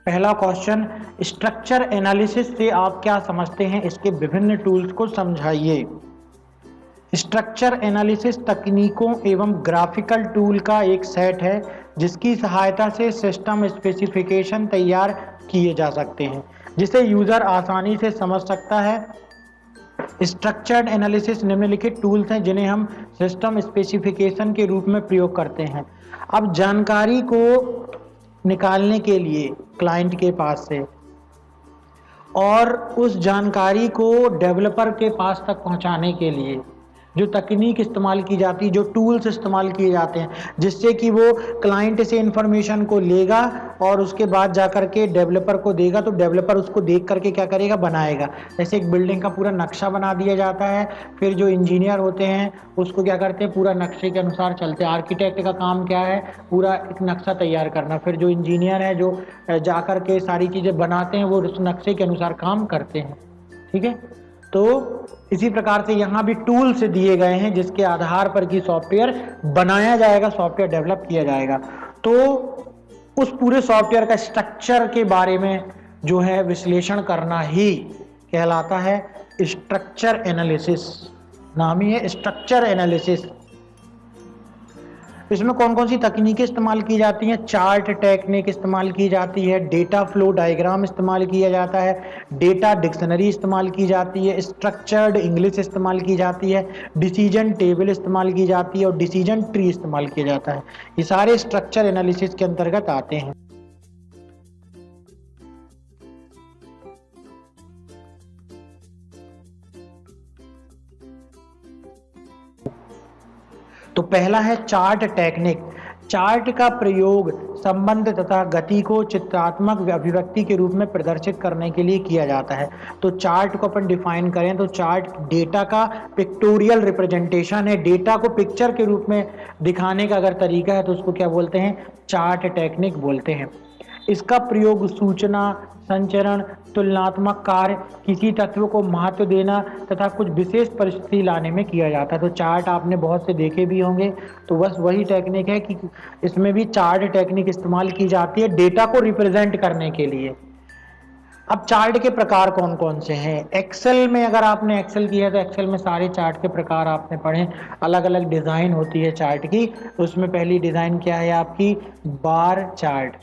पहला question, structure analysis से आप क्या समझते हैं, इसके विभिन्न टूल्स को समझाइए। स्ट्रक्चर एनालिसिस तकनीकों एवं ग्राफिकल टूल का एक सेट है जिसकी सहायता से सिस्टम स्पेसिफिकेशन तैयार किए जा सकते हैं जिसे यूजर आसानी से समझ सकता है। स्ट्रक्चर्ड एनालिसिस निम्नलिखित टूल्स हैं जिन्हें हम सिस्टम स्पेसिफिकेशन के रूप में प्रयोग करते हैं। अब जानकारी को निकालने के लिए क्लाइंट के पास से और उस जानकारी को डेवलपर के पास तक पहुंचाने के लिए जो तकनीक इस्तेमाल की जाती है, जो टूल्स इस्तेमाल किए जाते हैं, जिससे कि वो क्लाइंट से इंफॉर्मेशन को लेगा और उसके बाद जाकर के डेवलपर को देगा, तो डेवलपर उसको देख करके क्या करेगा, बनाएगा। जैसे एक बिल्डिंग का पूरा नक्शा बना दिया जाता है, फिर जो इंजीनियर होते हैं उसको क्या करते हैं, पूरा नक्शे के अनुसार चलते हैं। आर्किटेक्ट का काम क्या है, पूरा एक नक्शा तैयार करना, फिर जो इंजीनियर है जो जाकर के सारी चीज़ें बनाते हैं वो उस नक्शे के अनुसार काम करते हैं। ठीक है, तो इसी प्रकार से यहाँ भी टूल्स दिए गए हैं जिसके आधार पर कि सॉफ्टवेयर बनाया जाएगा, सॉफ्टवेयर डेवलप किया जाएगा। तो उस पूरे सॉफ्टवेयर का स्ट्रक्चर के बारे में जो है विश्लेषण करना ही कहलाता है स्ट्रक्चर एनालिसिस। नाम ही है स्ट्रक्चर एनालिसिस। इसमें कौन कौन सी तकनीकें इस्तेमाल की जाती हैं, चार्ट टेक्निक इस्तेमाल की जाती है, डेटा फ्लो डायग्राम इस्तेमाल किया जाता है, डेटा डिक्शनरी इस्तेमाल की जाती है, स्ट्रक्चर्ड इंग्लिश इस्तेमाल की जाती है, डिसीजन टेबल इस्तेमाल की जाती है और डिसीजन ट्री इस्तेमाल किया जाता है। ये सारे स्ट्रक्चर एनालिसिस के अंतर्गत आते हैं। तो पहला है चार्ट टेक्निक। चार्ट का प्रयोग संबंध तथा गति को चित्रात्मक अभिव्यक्ति के रूप में प्रदर्शित करने के लिए किया जाता है। तो चार्ट को अपन डिफाइन करें तो चार्ट डेटा का पिक्टोरियल रिप्रेजेंटेशन है। डेटा को पिक्चर के रूप में दिखाने का अगर तरीका है तो उसको क्या बोलते हैं, चार्ट टेक्निक बोलते हैं। इसका प्रयोग सूचना संचरण, तुलनात्मक कार्य, किसी तत्व को महत्व देना तथा कुछ विशेष परिस्थिति लाने में किया जाता है। तो चार्ट आपने बहुत से देखे भी होंगे, तो बस वही टेक्निक है कि इसमें भी चार्ट टेक्निक इस्तेमाल की जाती है डेटा को रिप्रेजेंट करने के लिए। अब चार्ट के प्रकार कौन कौन से हैं, एक्सेल में अगर आपने एक्सेल किया तो एक्सेल में सारे चार्ट के प्रकार आपने पढ़े। अलग अलग डिज़ाइन होती है चार्ट की। उसमें पहली डिज़ाइन क्या है आपकी, बार चार्ट।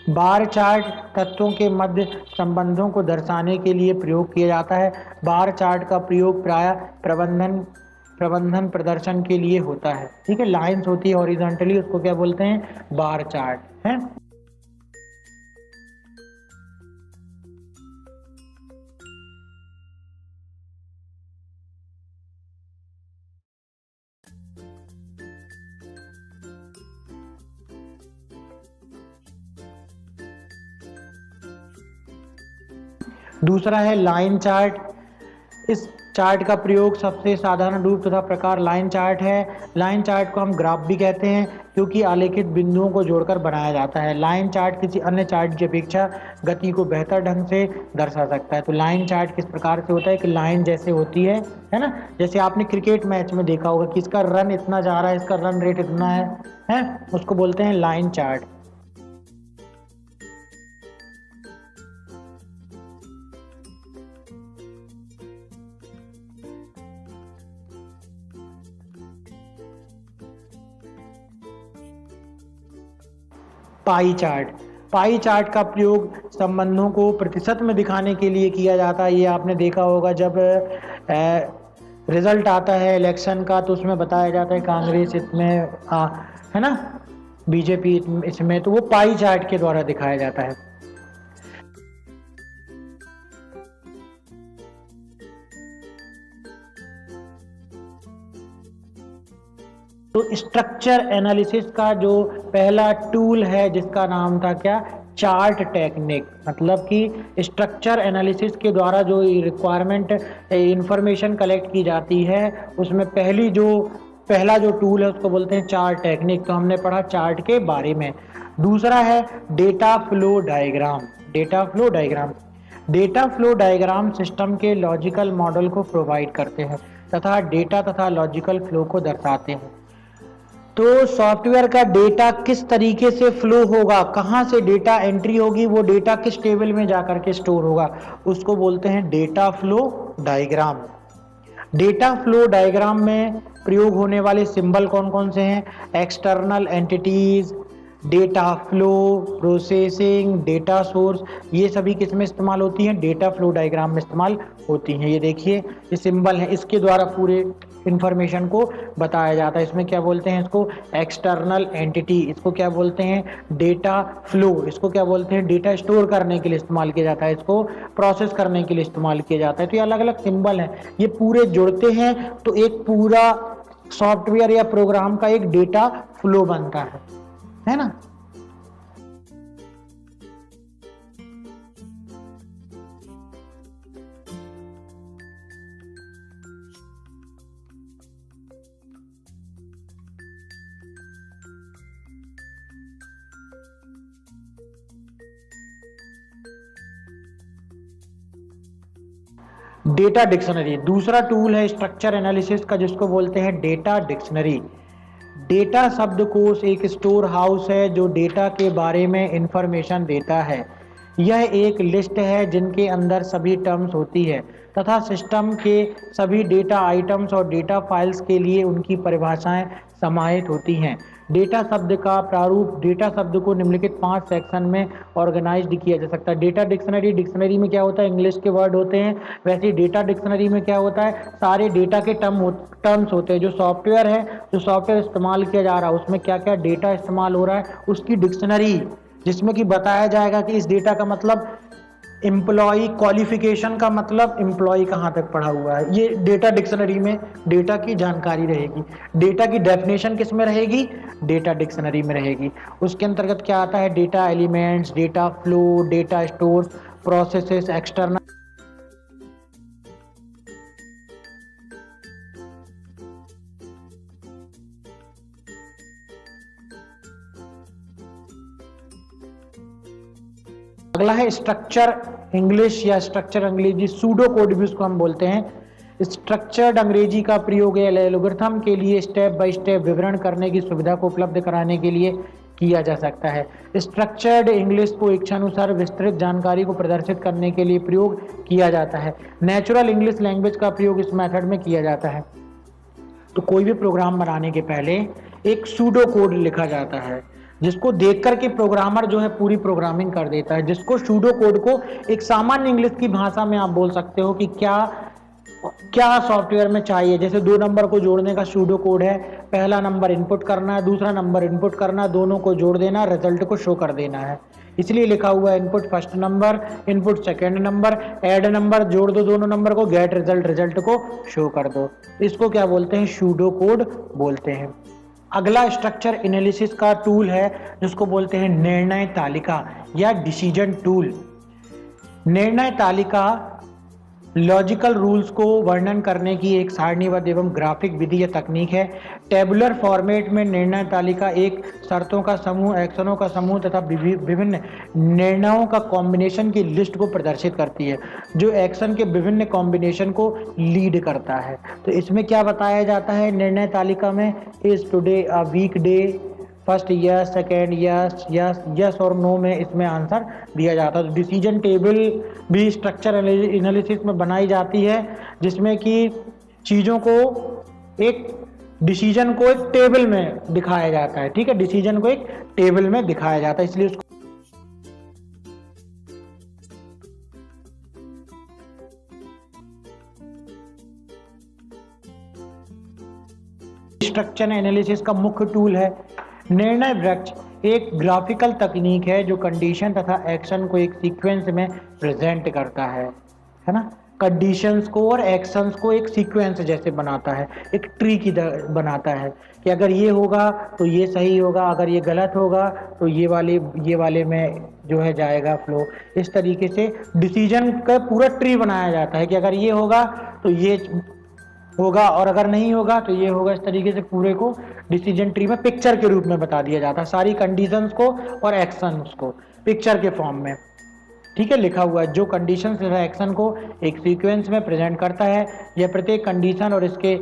बार चार्ट तत्वों के मध्य संबंधों को दर्शाने के लिए प्रयोग किया जाता है। बार चार्ट का प्रयोग प्रायः प्रबंधन प्रदर्शन के लिए होता है। ठीक है, लाइंस होती है हॉरिजॉन्टली, उसको क्या बोलते हैं, बार चार्ट है। दूसरा है लाइन चार्ट। इस चार्ट का प्रयोग सबसे साधारण रूप तथा प्रकार लाइन चार्ट है। लाइन चार्ट को हम ग्राफ भी कहते हैं क्योंकि आलेखित बिंदुओं को जोड़कर बनाया जाता है। लाइन चार्ट किसी अन्य चार्ट की अपेक्षा गति को बेहतर ढंग से दर्शा सकता है। तो लाइन चार्ट किस प्रकार से होता है कि लाइन जैसे होती है ना, जैसे आपने क्रिकेट मैच में देखा होगा कि इसका रन इतना जा रहा है, इसका रन रेट इतना है, उसको बोलते हैं line chart. Pie chart. Pie chart का प्रयोग संबंधों को प्रतिशत में दिखाने के लिए किया जाता है। ये आपने देखा होगा जब रिजल्ट आता है इलेक्शन का तो उसमें बताया जाता है कांग्रेस इसमें है ना, बीजेपी इसमें, तो वो पाई चार्ट के द्वारा दिखाया जाता है। तो स्ट्रक्चर एनालिसिस का जो पहला टूल है जिसका नाम था क्या, चार्ट टेक्निक। मतलब कि स्ट्रक्चर एनालिसिस के द्वारा जो रिक्वायरमेंट इंफॉर्मेशन कलेक्ट की जाती है उसमें पहला जो टूल है उसको बोलते हैं चार्ट टेक्निक। तो हमने पढ़ा चार्ट के बारे में। दूसरा है data flow diagram. Data flow diagram, data flow diagram system के लॉजिकल मॉडल को प्रोवाइड करते हैं तथा डेटा तथा लॉजिकल फ्लो को दर्शाते हैं। तो सॉफ्टवेयर का डेटा किस तरीके से फ्लो होगा, कहाँ से डेटा एंट्री होगी, वो डेटा किस टेबल में जाकर के स्टोर होगा, उसको बोलते हैं data flow diagram. Data flow diagram में प्रयोग होने वाले सिंबल कौन कौन से हैं? External entities, data flow, processing, data source, ये सभी किस में इस्तेमाल होती हैं? डेटा फ्लो डायग्राम में इस्तेमाल होती हैं। ये देखिए ये सिंबल है, इसके द्वारा पूरे इंफॉर्मेशन को बताया जाता है। इसमें क्या बोलते हैं? इसको एक्सटर्नल एंटिटी, इसको क्या बोलते हैं? डेटा फ्लो, इसको क्या बोलते हैं? डेटा स्टोर करने के लिए इस्तेमाल किया जाता है, इसको प्रोसेस करने के लिए इस्तेमाल किया जाता है। तो ये अलग अलग सिंबल हैं, ये पूरे जुड़ते हैं तो एक पूरा सॉफ्टवेयर या प्रोग्राम का एक डेटा फ्लो बनता है ना। डेटा डिक्शनरी दूसरा टूल है स्ट्रक्चर एनालिसिस का, जिसको बोलते हैं डेटा डिक्शनरी। डेटा शब्दकोश एक स्टोर हाउस है जो डेटा के बारे में इंफॉर्मेशन देता है। यह एक लिस्ट है जिनके अंदर सभी टर्म्स होती है तथा सिस्टम के सभी डेटा आइटम्स और डेटा फाइल्स के लिए उनकी परिभाषाएं समाहित होती हैं। डेटा शब्द का प्रारूप, डेटा शब्द को निम्नलिखित 5 सेक्शन में ऑर्गेनाइज्ड किया जा सकता है। डेटा डिक्शनरी, डिक्शनरी में क्या होता है? इंग्लिश के वर्ड होते हैं। वैसे डेटा डिक्शनरी में क्या होता है? सारे डेटा के टर्म्स होते हैं। जो सॉफ्टवेयर है, जो सॉफ्टवेयर इस्तेमाल किया जा रहा है, उसमें क्या क्या डेटा इस्तेमाल हो रहा है, उसकी डिक्शनरी, जिसमें कि बताया जाएगा कि इस डेटा का मतलब एम्प्लॉय, क्वालिफिकेशन का मतलब एम्प्लॉय कहाँ तक पढ़ा हुआ है, ये डेटा डिक्शनरी में डेटा की जानकारी रहेगी। डेटा की डेफिनेशन किस में रहेगी? डेटा डिक्शनरी में रहेगी। उसके अंतर्गत क्या आता है? Data elements, data flow, data stores, processes, external. अगला है स्ट्रक्चर इंग्लिश या स्ट्रक्चर अंग्रेजी, सूडो कोड भी उसको हम बोलते हैं। स्ट्रक्चर्ड अंग्रेजी का प्रयोग एल्गोरिथम के लिए स्टेप बाय स्टेप विवरण करने की सुविधा को उपलब्ध कराने के लिए किया जा सकता है। स्ट्रक्चर्ड इंग्लिश को इच्छानुसार विस्तृत जानकारी को प्रदर्शित करने के लिए प्रयोग किया जाता है। नेचुरल इंग्लिश लैंग्वेज का प्रयोग इस मेथड में किया जाता है। तो कोई भी प्रोग्राम बनाने के पहले एक सूडो कोड लिखा जाता है, जिसको देख करके प्रोग्रामर जो है पूरी प्रोग्रामिंग कर देता है। जिसको सूडो कोड को एक सामान्य इंग्लिश की भाषा में आप बोल सकते हो कि क्या क्या सॉफ्टवेयर में चाहिए। जैसे 2 नंबर को जोड़ने का सूडो कोड है, पहला नंबर इनपुट करना है, दूसरा नंबर इनपुट करना, दोनों को जोड़ देना, रिजल्ट को शो कर देना है। इसलिए लिखा हुआ है input first number, input second number, add number, जोड़ दो दोनों नंबर को, गेट रिजल्ट, रिजल्ट को शो कर दो। इसको क्या बोलते हैं? सूडो कोड बोलते हैं। अगला स्ट्रक्चर एनालिसिस का टूल है जिसको बोलते हैं निर्णय तालिका या डिसीजन टूल। निर्णय तालिका लॉजिकल रूल्स को वर्णन करने की एक सारणीबद्ध एवं ग्राफिक विधि या तकनीक है। टेबुलर फॉर्मेट में निर्णय तालिका एक शर्तों का समूह, एक्शनों का समूह तथा विभिन्न निर्णयों का कॉम्बिनेशन की लिस्ट को प्रदर्शित करती है, जो एक्शन के विभिन्न कॉम्बिनेशन को लीड करता है। तो इसमें क्या बताया जाता है निर्णय तालिका में? Is today a week day, first yes, second yes, yes, yes और नो में इसमें आंसर दिया जाता है। तो डिसीजन टेबल भी स्ट्रक्चर एनालिसिस में बनाई जाती है, जिसमें कि चीज़ों को एक डिसीजन को एक टेबल में दिखाया जाता है। ठीक है, डिसीजन को एक टेबल में दिखाया जाता है, इसलिए उसको स्ट्रक्चर एनालिसिस का मुख्य टूल है। निर्णय वृक्ष एक ग्राफिकल तकनीक है जो कंडीशन तथा एक्शन को एक सीक्वेंस में प्रेजेंट करता है ना। कंडीशंस को और एक्शंस को एक सीक्वेंस जैसे बनाता है, एक ट्री की बनाता है कि अगर ये होगा तो ये सही होगा, अगर ये गलत होगा तो ये वाले में जो है जाएगा फ्लो। इस तरीके से डिसीजन का पूरा ट्री बनाया जाता है कि अगर ये होगा तो ये होगा और अगर नहीं होगा तो ये होगा। इस तरीके से पूरे को डिसीजन ट्री में पिक्चर के रूप में बता दिया जाता है, सारी कंडीशंस को और एक्शंस को पिक्चर के फॉर्म में। ठीक है, लिखा हुआ है। जो कंडीशन तथा एक्शन को एक सीक्वेंस में प्रेजेंट करता है, यह प्रत्येक कंडीशन और इसके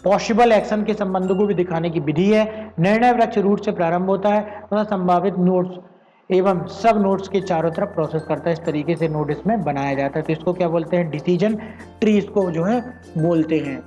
पॉसिबल एक्शन के संबंधों को भी दिखाने की विधि है। निर्णय वृक्ष रूट से प्रारंभ होता है तथा संभावित नोड्स एवं सब नोड्स के चारों तरफ प्रोसेस करता है। इस तरीके से नोड इसमें बनाया जाता है। तो इसको क्या बोलते हैं? डिसीजन ट्री इसको जो है बोलते हैं।